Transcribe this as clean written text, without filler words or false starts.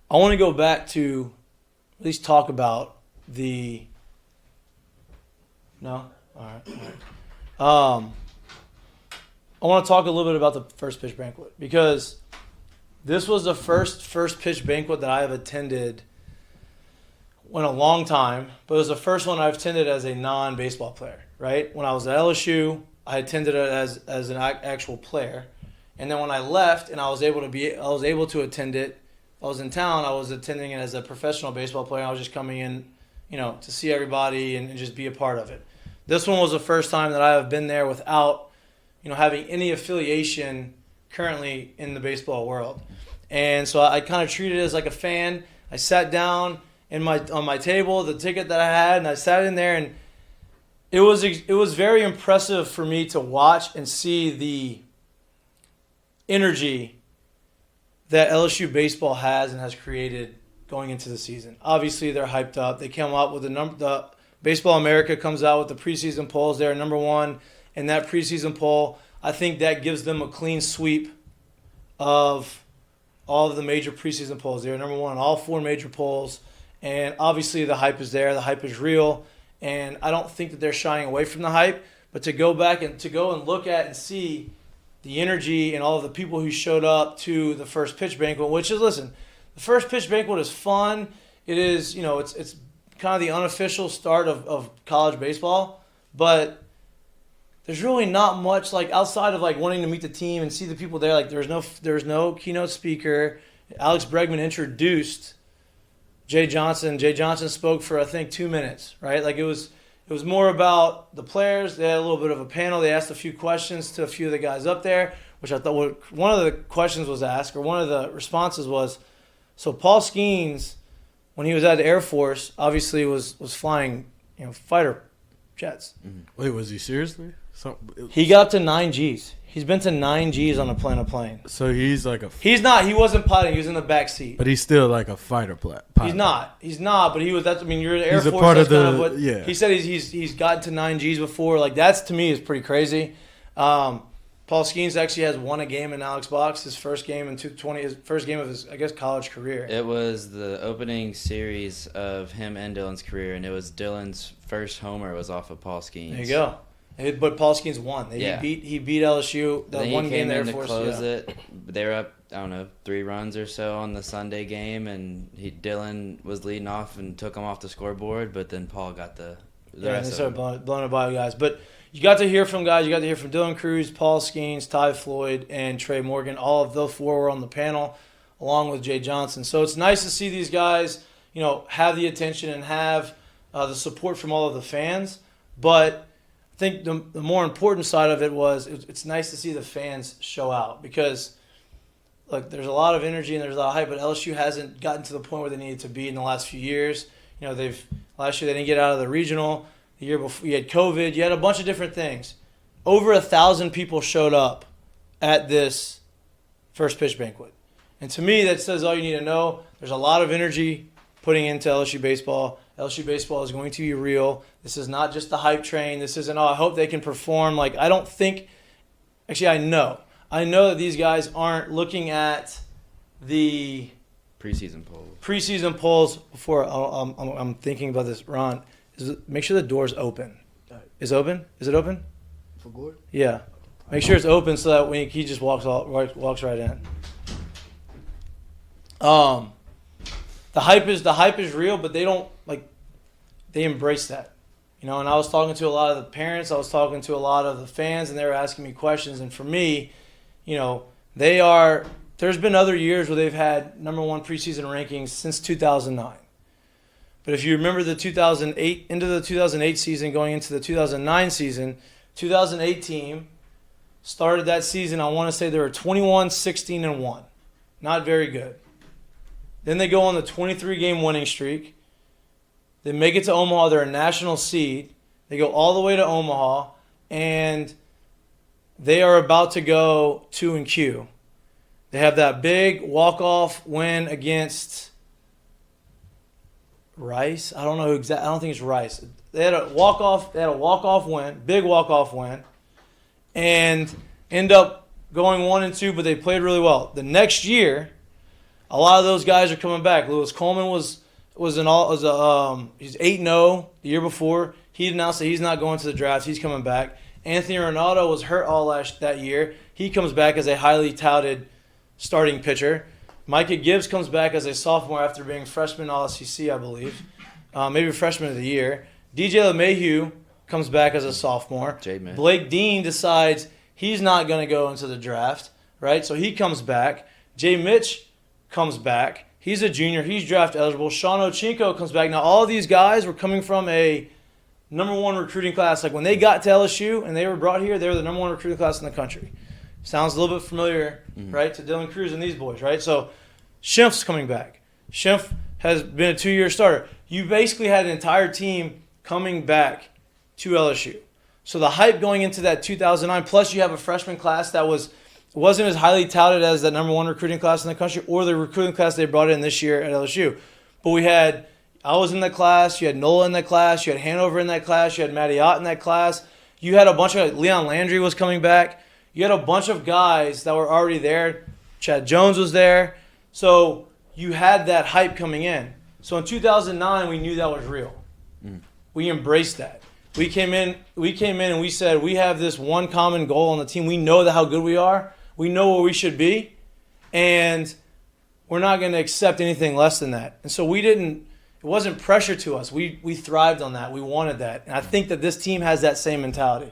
I want to go back to at least talk about the. No, all right. I want to talk a little bit about the first pitch banquet because this was the first pitch banquet that I have attended in a long time, but it was the first one I've attended as a non-baseball player. Right when I was at LSU, I attended it as an actual player, and then when I left and I was able to attend it. I was in town. I was attending it as a professional baseball player. I was just coming in, to see everybody and just be a part of it. This one was the first time that I have been there without, having any affiliation currently in the baseball world. And so I kind of treated it as like a fan. I sat down on my table, the ticket that I had, and I sat in there, and it was very impressive for me to watch and see the energy that LSU baseball has and has created going into the season. Obviously, they're hyped up. They come out with the Baseball America comes out with the preseason polls. They're number one in that preseason poll. I think that gives them a clean sweep of all of the major preseason polls. They're number one in all four major polls. And obviously the hype is there. The hype is real. And I don't think that they're shying away from the hype. But to go back and look at and see the energy and all of the people who showed up to the first pitch banquet, which is, listen, the first pitch banquet is fun. It is, it's kind of the unofficial start of college baseball. But there's really not much, like, outside of, like, wanting to meet the team and see the people there. Like, there's no keynote speaker. Alex Bregman introduced Jay Johnson. Jay Johnson spoke for, I think, 2 minutes, right? Like, it was more about the players. They had a little bit of a panel. They asked a few questions to a few of the guys up there, which I thought one of the questions was asked, or one of the responses was, so Paul Skeens, when he was at the Air Force, obviously was flying, fighter jets. Mm-hmm. Wait, was he seriously? He got up to 9 Gs. He's been to 9 Gs on a plane. So he's like He's not. He wasn't piloting. He was in the back seat. But he's still like a fighter pilot. He's not. But he was. That's. I mean, you're in the Air Force. He's a part of the. Kind of what, yeah. He said he's gotten to 9 Gs before. Like, that's, to me, is pretty crazy. Paul Skeens actually has won a game in Alex Box. His first game in 220. His first game of his, I guess, college career. It was the opening series of him and Dylan's career, and it was Dylan's first homer was off of Paul Skeens. There you go. But Paul Skeens won. Yeah. He beat LSU. That one game there for us. Close it. They were up, I don't know, 3 runs or so on the Sunday game, and Dylan was leading off and took him off the scoreboard. But then Paul got the rest. They started blowing it by guys. But you got to hear from guys. You got to hear from Dylan Cruz, Paul Skeens, Ty Floyd, and Trey Morgan. All of those 4 were on the panel, along with Jay Johnson. So it's nice to see these guys, have the attention and have the support from all of the fans. But I think the more important side of it was it's nice to see the fans show out because, look, there's a lot of energy and there's a lot of hype, but LSU hasn't gotten to the point where they needed to be in the last few years. Last year they didn't get out of the regional. The year before you had COVID. You had a bunch of different things. Over 1,000 people showed up at this first pitch banquet, and to me that says all you need to know. There's a lot of energy putting into LSU baseball. LSU baseball is going to be real. This is not just the hype train. This isn't, I hope they can perform. Like, I don't think – actually, I know. I know that these guys aren't looking at the preseason polls before I'm thinking about this. Ron, make sure the door's open. Is it open? Is it open? For Gord? Yeah. Make sure it's open so that when he just walks right in. The hype is real, but they don't they embrace that, and I was talking to a lot of the parents, I was talking to a lot of the fans, and they were asking me questions. And for me, there's been other years where they've had number 1 preseason rankings since 2009. But if you remember the 2008 into the 2008 season, going into the 2009 season, 2008 team started that season. I want to say they were 21-16-1, not very good. Then they go on the 23-game winning streak. They make it to Omaha. They're a national seed. They go all the way to Omaha, and they are about to go 2-Q. They have that big walk-off win against Rice. I don't know exactly. I don't think it's Rice. They had a walk-off win, big walk-off win, and end up going 1-2. But they played really well. The next year, A lot of those guys are coming back. Lewis Coleman he's 8-0 the year before. He announced that he's not going to the draft. He's coming back. Anthony Ronaldo was hurt all that year. He comes back as a highly touted starting pitcher. Mikey Gibbs comes back as a sophomore after being freshman All-SEC, I believe. Maybe freshman of the year. DJ LeMahieu comes back as a sophomore. Blake Dean decides he's not going to go into the draft, right? So he comes back. Jay Mitch comes back. He's a junior. He's draft eligible. Sean Ochinko comes back. Now, all of these guys were coming from a number one recruiting class. Like when they got to LSU and they were brought here, they were the number one recruiting class in the country. Sounds a little bit familiar, right, to Dylan Cruz and these boys, right? So Schimpf's coming back. Schimpf has been a 2-year starter. You basically had an entire team coming back to LSU. So the hype going into that 2009, plus you have a freshman class that wasn't as highly touted as that number one recruiting class in the country or the recruiting class they brought in this year at LSU. But I was in that class, you had Nola in that class, you had Hanover in that class, you had Matty Ott in that class. You had a bunch of, Leon Landry was coming back. You had a bunch of guys that were already there. Chad Jones was there. So you had that hype coming in. So in 2009, we knew that was real. We embraced that. We came in and we said, we have this one common goal on the team. We know how good we are. We know where we should be. And we're not going to accept anything less than that. And so it wasn't pressure to us. We thrived on that. We wanted that. And I think that this team has that same mentality.